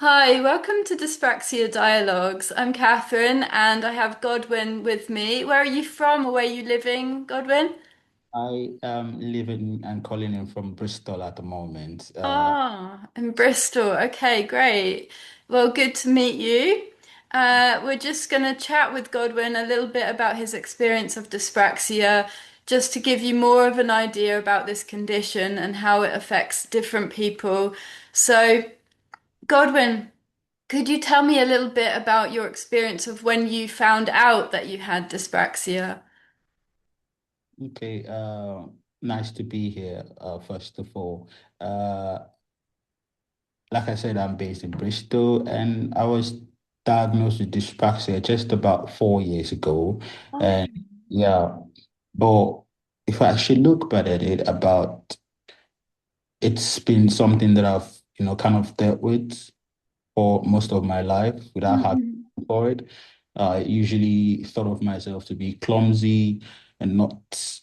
Hi, welcome to Dyspraxia Dialogues. I'm Catherine and I have Godwin with me. Where are you from or where are you living, Godwin? I am living and calling in from Bristol at the moment. Ah, in Bristol. Okay, great. Well, good to meet you. We're just going to chat with Godwin a little bit about his experience of dyspraxia, just to give you more of an idea about this condition and how it affects different people. So, Godwin, could you tell me a little bit about your experience of when you found out that you had dyspraxia? Okay, nice to be here, first of all. Uh, like I said, I'm based in Bristol and I was diagnosed with dyspraxia just about 4 years ago. And Okay. yeah, but if I actually look back at it, it's been something that I've kind of dealt with for most of my life without having Mhm. for it. I usually thought of myself to be clumsy and not,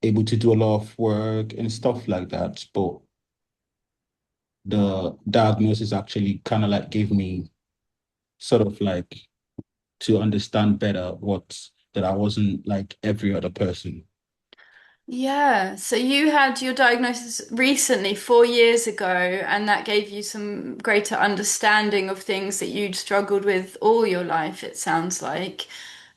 able to do a lot of work and stuff like that. But the diagnosis actually kind of like gave me sort of like to understand better that I wasn't like every other person. Yeah, so you had your diagnosis recently, 4 years ago, and that gave you some greater understanding of things that you'd struggled with all your life, it sounds like.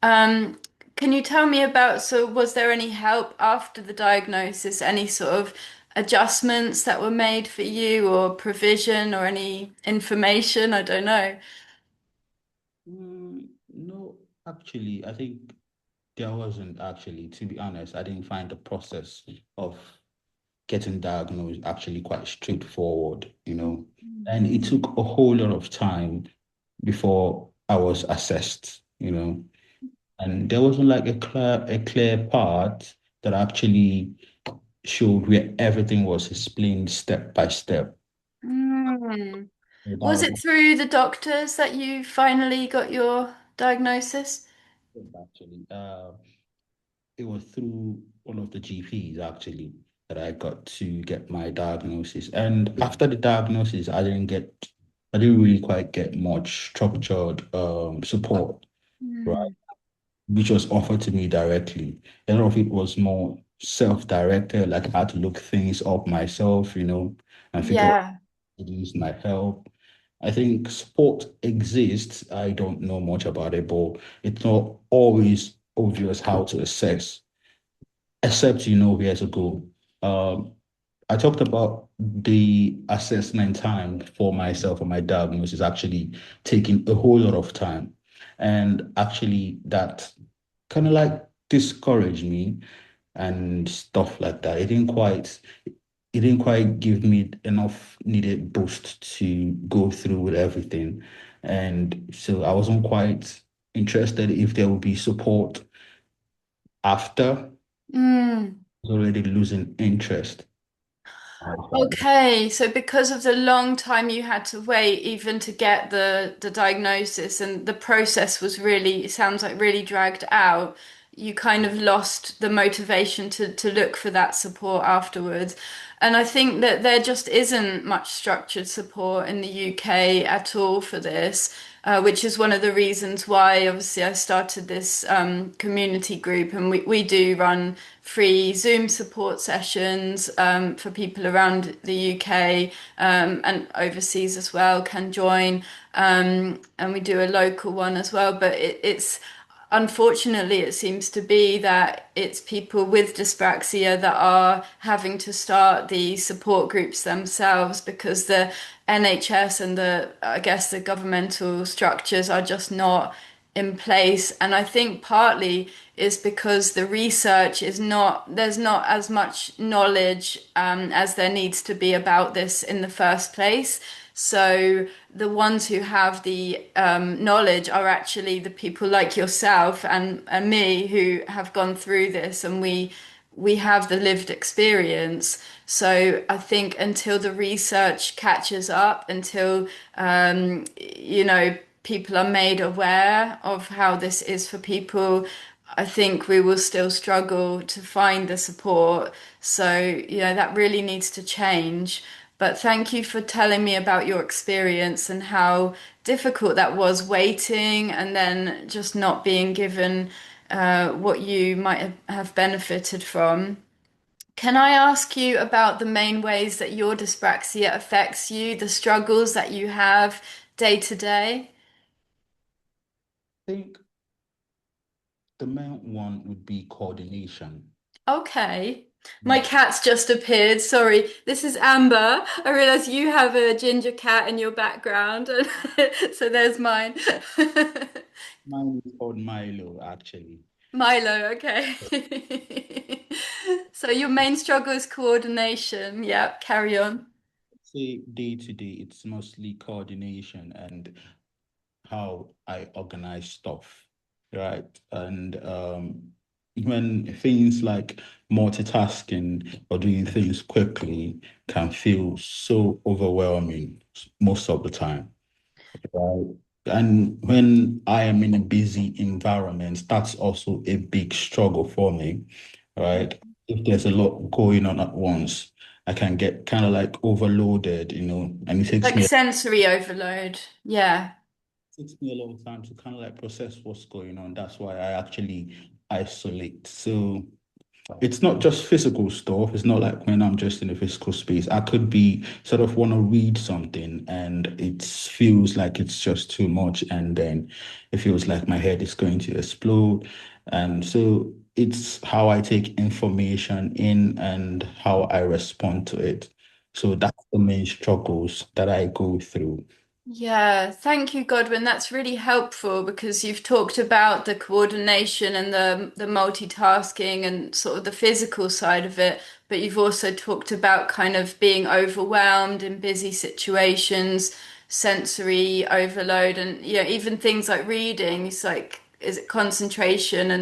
Um, can you tell me about, so was there any help after the diagnosis, any sort of adjustments that were made for you, or provision, or any information? I don't know. No, actually, I think there wasn't actually, to be honest. I didn't find the process of getting diagnosed actually quite straightforward. And it took a whole lot of time before I was assessed. And there wasn't like a clear part that actually showed where everything was explained step by step. Mm. So that Was was it through the doctors that you finally got your diagnosis? actually. It was through one of the GPs actually that I got to get my diagnosis. And after the diagnosis, I didn't really quite get much structured support, right, Mm. which was offered to me directly. A lot of it was more self-directed, like I had to look things up myself, and figure out Yeah. how to use my help. I think support exists. I don't know much about it, but it's not always obvious how to assess except you know where to go. Um, I talked about the assessment time for myself and my diagnosis actually taking a whole lot of time. And actually, that kind of like discouraged me and stuff like that. It didn't quite give me enough needed boost to go through with everything. And so I wasn't quite interested if there would be support after Mm. already losing interest. Okay, so because of the long time you had to wait even to get the diagnosis and the process was really, it sounds like really dragged out, you kind of lost the motivation to look for that support afterwards. And I think that there just isn't much structured support in the UK at all for this, which is one of the reasons why obviously I started this community group, and we do run free Zoom support sessions for people around the UK and overseas as well can join. And we do a local one as well, but it's unfortunately, it seems to be that it's people with dyspraxia that are having to start the support groups themselves because the NHS and I guess, the governmental structures are just not in place. And I think partly is because the research is not, there's not as much knowledge as there needs to be about this in the first place. So the ones who have the knowledge are actually the people like yourself and me who have gone through this, and we have the lived experience. So I think until the research catches up, until people are made aware of how this is for people, I think we will still struggle to find the support. So, that really needs to change. But thank you for telling me about your experience and how difficult that was waiting and then just not being given what you might have benefited from. Can I ask you about the main ways that your dyspraxia affects you, the struggles that you have day to day? I think the main one would be coordination. Okay. My Right. cat's just appeared. Sorry. This is Amber. I realize you have a ginger cat in your background. So there's mine. Mine is called Milo, actually. Milo, okay. So your main struggle is coordination. Yep, carry on. Say day to day, it's mostly coordination and how I organize stuff, right? And when things like multitasking or doing things quickly can feel so overwhelming most of the time, right? And when I am in a busy environment, that's also a big struggle for me, right? If there's a lot going on at once, I can get kind of like overloaded, and it takes Like me sensory overload. Yeah. takes me a long time to kind of like process what's going on. That's why I actually isolate. So it's not just physical stuff. It's not like when I'm just in a physical space. I could be sort of want to read something and it feels like it's just too much. And then it feels like my head is going to explode. And so it's how I take information in and how I respond to it. So that's the main struggles that I go through. Yeah, thank you, Godwin. That's really helpful because you've talked about the coordination and the multitasking and sort of the physical side of it, but you've also talked about kind of being overwhelmed in busy situations, sensory overload, and even things like reading. It's like, is it concentration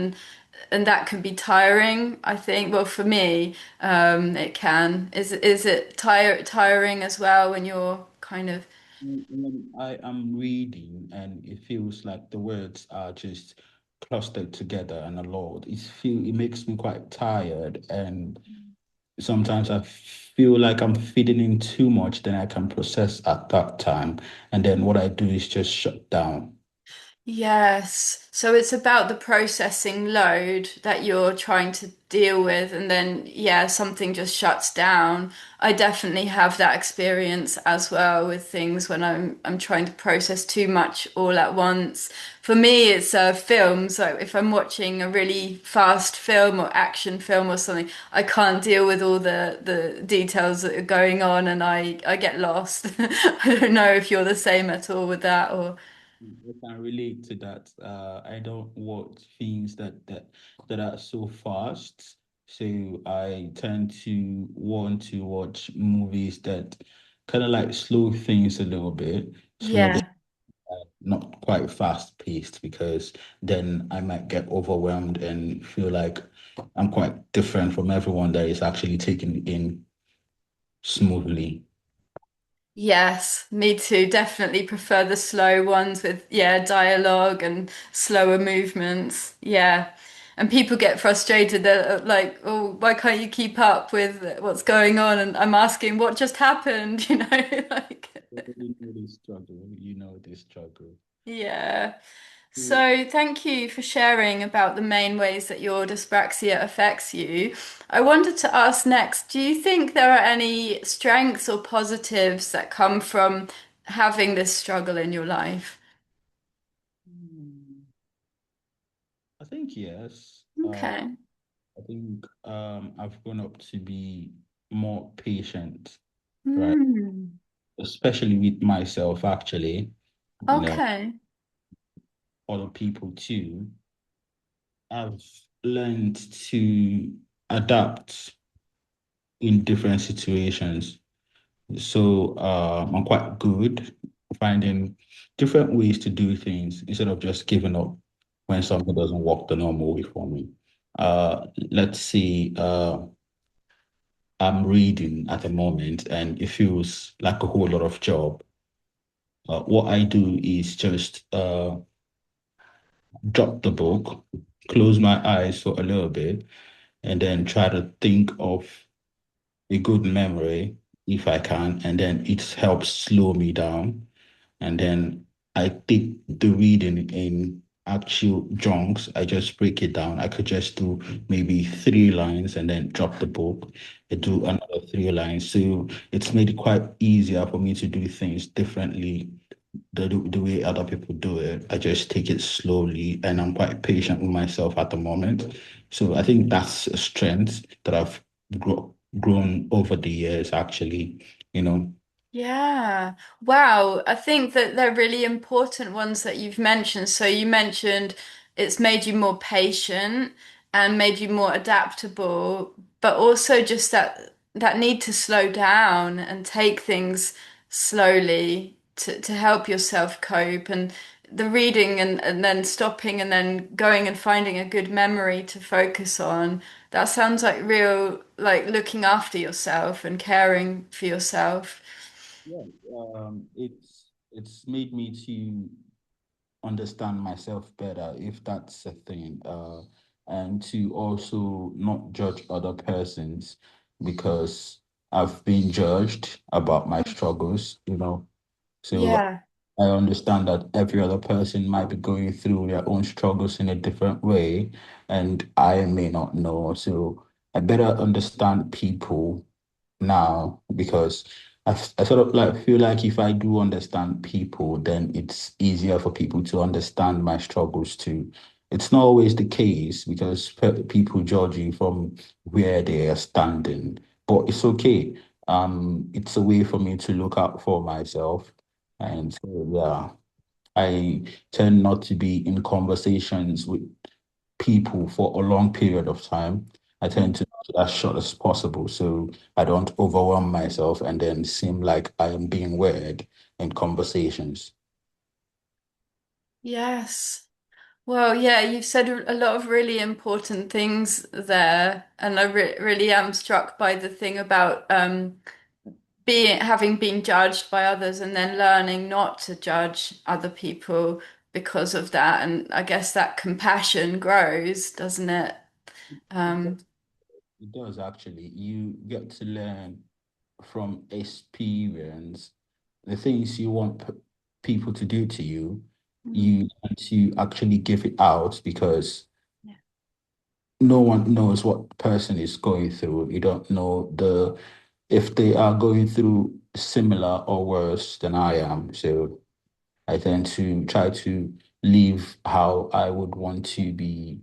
and that can be tiring, I think. Well, for me, it can. Is it tiring as well when you're kind of When I am reading and it feels like the words are just clustered together and a lot, it makes me quite tired and sometimes I feel like I'm feeding in too much than I can process at that time. And then what I do is just shut down. Yes. So it's about the processing load that you're trying to deal with, and then, yeah, something just shuts down. I definitely have that experience as well with things when I'm trying to process too much all at once. For me, it's films. So if I'm watching a really fast film or action film or something, I can't deal with all the details that are going on, and I get lost. I don't know if you're the same at all with that or. I can relate to that. I don't watch things that are so fast. So I tend to want to watch movies that kind of like slow things a little bit, slow them, Yeah. not quite fast paced, because then I might get overwhelmed and feel like I'm quite different from everyone that is actually taking it in smoothly. Yes, me too. Definitely prefer the slow ones with, yeah, dialogue and slower movements. Yeah. And people get frustrated. They're like, oh, why can't you keep up with what's going on? And I'm asking, what just happened? Like, You know this struggle. You know this struggle. yeah. So, thank you for sharing about the main ways that your dyspraxia affects you. I wanted to ask next, do you think there are any strengths or positives that come from having this struggle in your life? Hmm. I think yes. Okay. I think I've grown up to be more patient, right? Hmm. Especially with myself, actually, you know, Okay. other people too. I've learned to adapt in different situations. So I'm quite good finding different ways to do things instead of just giving up when something doesn't work the normal way for me. Let's see. I'm reading at the moment and it feels like a whole lot of job. What I do is just drop the book, close my eyes for a little bit, and then try to think of a good memory. if I can, and then it helps slow me down. And then I take the reading in actual chunks. I just break it down. I could just do maybe 3 lines and then drop the book. I do another 3 lines. So it's made it quite easier for me to do things differently the way other people do it. I just take it slowly and I'm quite patient with myself at the moment. So I think that's a strength that I've grown over the years, actually, you know. Yeah. Wow. I think that they're really important ones that you've mentioned. So you mentioned it's made you more patient and made you more adaptable, but also just that need to slow down and take things slowly to help yourself cope and the reading and then stopping and then going and finding a good memory to focus on. That sounds like real, like looking after yourself and caring for yourself. Yeah, it's made me to understand myself better, if that's a thing, and to also not judge other persons because I've been judged about my struggles, you know. So Yeah, I understand that every other person might be going through their own struggles in a different way, and I may not know. So I better understand people now because I sort of like feel like if I do understand people, then it's easier for people to understand my struggles too. It's not always the case because people judge you from where they are standing, but it's okay. It's a way for me to look out for myself, and so yeah, I tend not to be in conversations with people for a long period of time. I tend to be as short as possible so I don't overwhelm myself and then seem like I am being weird in conversations. yes. Well, yeah, you've said a lot of really important things there, and I really am struck by the thing about being having been judged by others and then learning not to judge other people because of that. And I guess that compassion grows, doesn't it? Um, It does actually. You get to learn from experience the things you want people to do to you. mm, You want to actually give it out because yeah. no one knows what the person is going through. You don't know the if they are going through similar or worse than I am. So I tend to try to live how I would want to be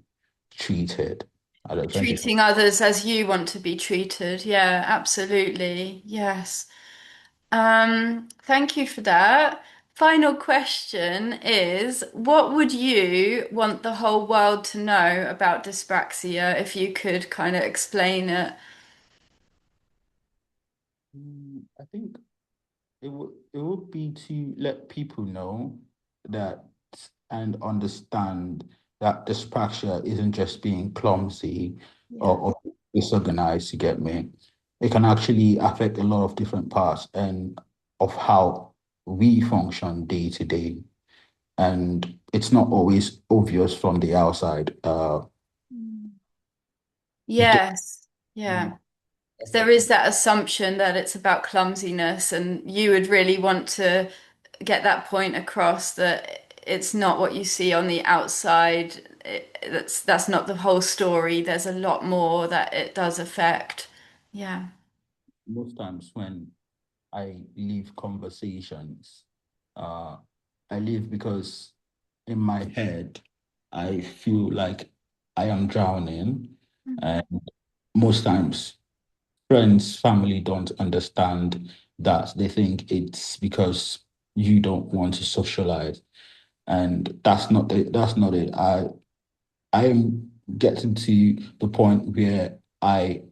treated. I don't think it's Treating others as you want to be treated. Yeah, absolutely. Yes. Thank you for that. Final question is, what would you want the whole world to know about dyspraxia if you could kind of explain it? I think it would be to let people know that and understand that dyspraxia isn't just being clumsy Yeah. or disorganized, you get me? It can actually affect a lot of different parts and of how we function day to day. And it's not always obvious from the outside. Mm. It just Yes. Yeah. 'Cause there is that assumption that it's about clumsiness, and you would really want to get that point across that it's not what you see on the outside. That's not the whole story. There's a lot more that it does affect. Yeah. most times when I leave conversations, uh, I leave because in my head, I feel like I am drowning. And most times, friends, family don't understand that. They think it's because you don't want to socialize. And that's not it. I am getting to the point where I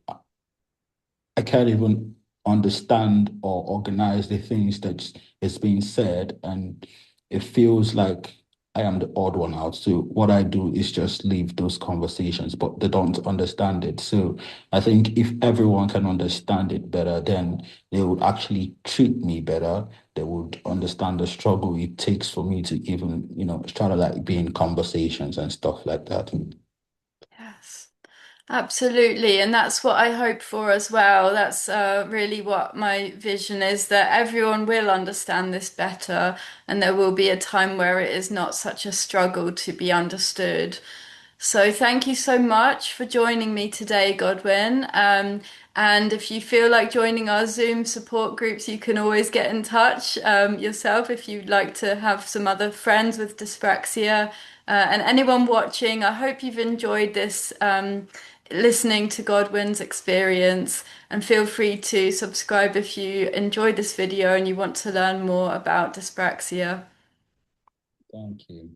can't even understand or organize the things that is being said, and it feels like I am the odd one out. So what I do is just leave those conversations, but they don't understand it. So I think if everyone can understand it better, then they would actually treat me better. They would understand the struggle it takes for me to even, try to like be in conversations and stuff like that. Yes. Absolutely, and that's what I hope for as well. That's really what my vision is, that everyone will understand this better, and there will be a time where it is not such a struggle to be understood. So, thank you so much for joining me today, Godwin. And if you feel like joining our Zoom support groups, you can always get in touch yourself if you'd like to have some other friends with dyspraxia. And anyone watching, I hope you've enjoyed this. Listening to Godwin's experience, and feel free to subscribe if you enjoyed this video and you want to learn more about dyspraxia. Thank you.